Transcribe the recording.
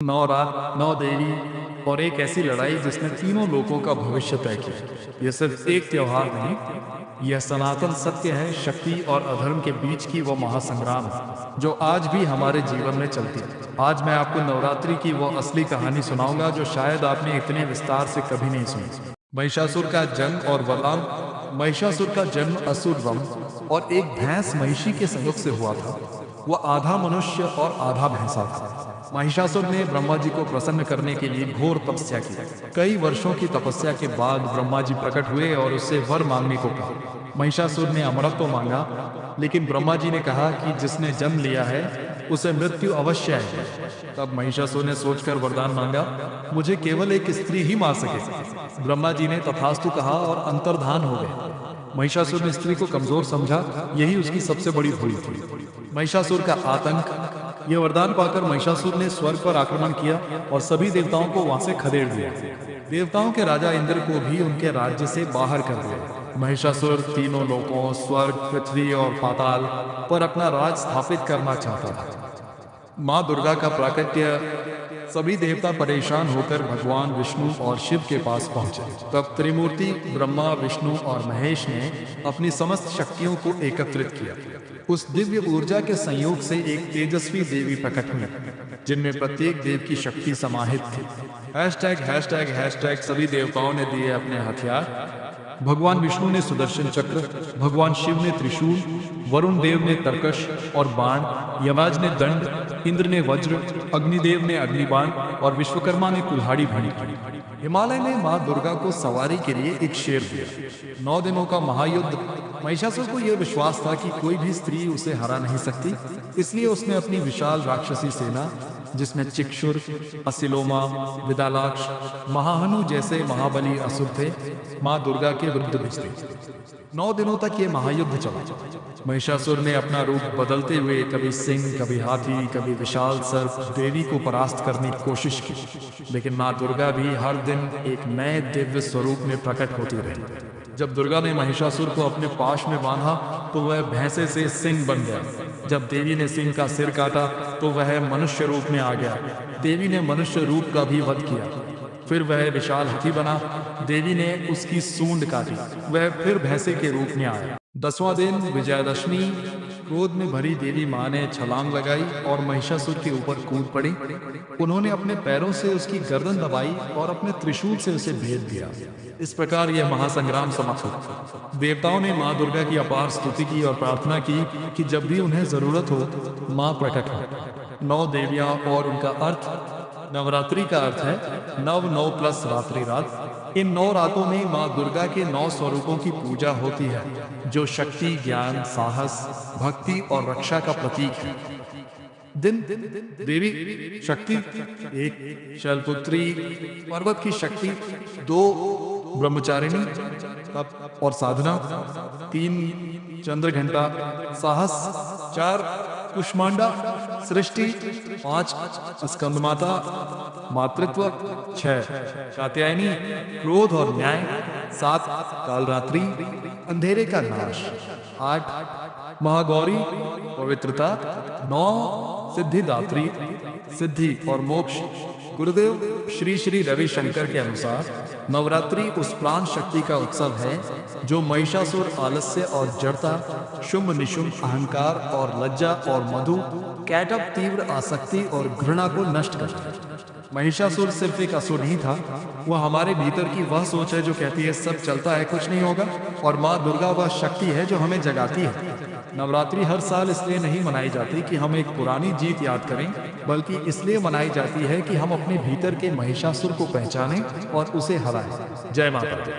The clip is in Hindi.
नौ रात, नौ देवी और एक ऐसी लड़ाई जिसने तीनों लोगों का भविष्य तय किया। यह सिर्फ एक त्योहार नहीं, यह सनातन सत्य है। शक्ति और अधर्म के बीच की वो महासंग्राम है जो आज भी हमारे जीवन में चलती है। आज मैं आपको नवरात्रि की वो असली कहानी सुनाऊंगा जो शायद आपने इतने विस्तार से कभी नहीं सुनी। महिषासुर का जन्म और वरदान। महिषासुर का जन्म असुर रम और एक भैंस महिषी के सहयोग से हुआ था। वह आधा मनुष्य और आधा भैंसा था। महिषासुर ने ब्रह्मा जी को प्रसन्न करने के लिए घोर तपस्या की। कई वर्षों की तपस्या के बाद ब्रह्मा जी प्रकट हुए और उससे वर मांगने को कहा। महिषासुर ने अमरत्व मांगा, लेकिन ब्रह्मा जी ने कहा कि जिसने जन्म लिया है उसे मृत्यु अवश्य है। तब महिषासुर ने सोचकर वरदान मांगा, मुझे केवल एक स्त्री ही मार सके। ब्रह्मा जी ने तथास्तु कहा और अंतर्धान हो गए। महिषासुर ने स्त्री को कमजोर समझा, यही उसकी सबसे बड़ी भूल थी। महिषासुर का आतंक। यह वरदान पाकर महिषासुर ने स्वर्ग पर आक्रमण किया और सभी देवताओं को वहां से खदेड़ दिया। देवताओं के राजा इंद्र को भी उनके राज्य से बाहर कर दिया। महिषासुर तीनों लोकों, स्वर्ग, पृथ्वी और पाताल पर अपना राज स्थापित करना चाहता था। माँ दुर्गा का प्राकट्य। सभी देवता परेशान होकर भगवान विष्णु और शिव के पास पहुंचे। तब त्रिमूर्ति ब्रह्मा, विष्णु और महेश ने अपनी समस्त शक्तियों को एकत्रित किया। उस दिव्य ऊर्जा के संयोग से एक तेजस्वी देवी प्रकट हुई, जिनमें प्रत्येक देव की शक्ति समाहित थी। हैशटैग हैशटैग हैशटैग सभी देवताओं ने दिए अपने हथियार। भगवान विष्णु ने सुदर्शन चक्र, भगवान शिव ने त्रिशूल, वरुण देव ने तरकश और बाण, यमराज ने दंड, इंद्र ने वज्र, अग्निदेव ने अग्निबाण और विश्वकर्मा ने कुल्हाड़ी भरी। हिमालय ने मां दुर्गा को सवारी के लिए एक शेर दिया। 9 दिनों का महायुद्ध। महिषासुर को यह विश्वास था कि कोई भी स्त्री उसे हरा नहीं सकती, इसलिए उसने अपनी विशाल राक्षसी सेना, जिसमें चिक्षुर, असिलोमा, विदालाक्ष, महाहनु जैसे महाबली असुर थे, मां दुर्गा के विरुद्ध भेज दी। 9 दिनों तक ये महायुद्ध चला। महिषासुर ने अपना रूप बदलते हुए कभी सिंह, कभी हाथी, कभी विशाल सर्प देवी को परास्त करने की कोशिश की, लेकिन मां दुर्गा भी हर दिन एक नए दिव्य स्वरूप में प्रकट होती रही। जब दुर्गा ने महिषासुर को अपने पाश में बांधा तो वह भैंसे से सिंह बन गया। जब देवी ने सिंह का सिर काटा तो वह मनुष्य रूप में आ गया। देवी ने मनुष्य रूप का भी वध किया। फिर वह विशाल हाथी बना। देवी ने उसकी सूंड काटी, वह फिर भैंसे के रूप में आया। 10वां दिन विजयादशमी। क्रोध में भरी देवी माँ ने छलांग लगाई और महिषासुर के ऊपर कूद पड़ी। उन्होंने अपने पैरों से उसकी गर्दन दबाई और अपने त्रिशूल से उसे भेद दिया। इस प्रकार यह महासंग्राम समाप्त हुआ। देवताओं ने माँ दुर्गा की अपार स्तुति की और प्रार्थना की कि जब भी उन्हें जरूरत हो माँ प्रकट हो। 9 देवियां और उनका अर्थ। नवरात्रि का अर्थ है नव, 9 प्लस रात्रि रात। इन 9 रातों में माँ दुर्गा के 9 स्वरूपों की पूजा होती है, जो शक्ति, ज्ञान, साहस, भक्ति और रक्षा का प्रतीक है। दिन। देवी शक्ति 1 शैलपुत्री, पर्वत की शक्ति 2 ब्रह्मचारिणी तप और साधना, 3 चंद्रघंटा साहस, 4 कुष्मांडा सृष्टि, 5 स्कंदमाता मातृत्व, 6 कात्यायनी क्रोध और न्याय, 7 कालरात्रि अंधेरे का नाश, 8 महागौरी पवित्रता, 9 सिद्धिदात्री सिद्धि और मोक्ष। गुरुदेव श्री श्री रविशंकर के अनुसार नवरात्रि उस प्राण शक्ति का उत्सव है जो महिषासुर, आलस्य और जड़ता, शुंभ निशुंभ, अहंकार और लज्जा और मधु, कैटअप, तीव्र आसक्ति और घृणा को नष्ट करता है। महिषासुर सिर्फ एक असुर नहीं था, वह हमारे भीतर की वह सोच है जो कहती है सब चलता है, कुछ नहीं होगा। और माँ दुर्गा वह शक्ति है जो हमें जगाती है। नवरात्रि हर साल इसलिए नहीं मनाई जाती कि हम एक पुरानी जीत याद करें, बल्कि इसलिए मनाई जाती है कि हम अपने भीतर के महिषासुर को पहचानें और उसे हराएं। जय माता दी।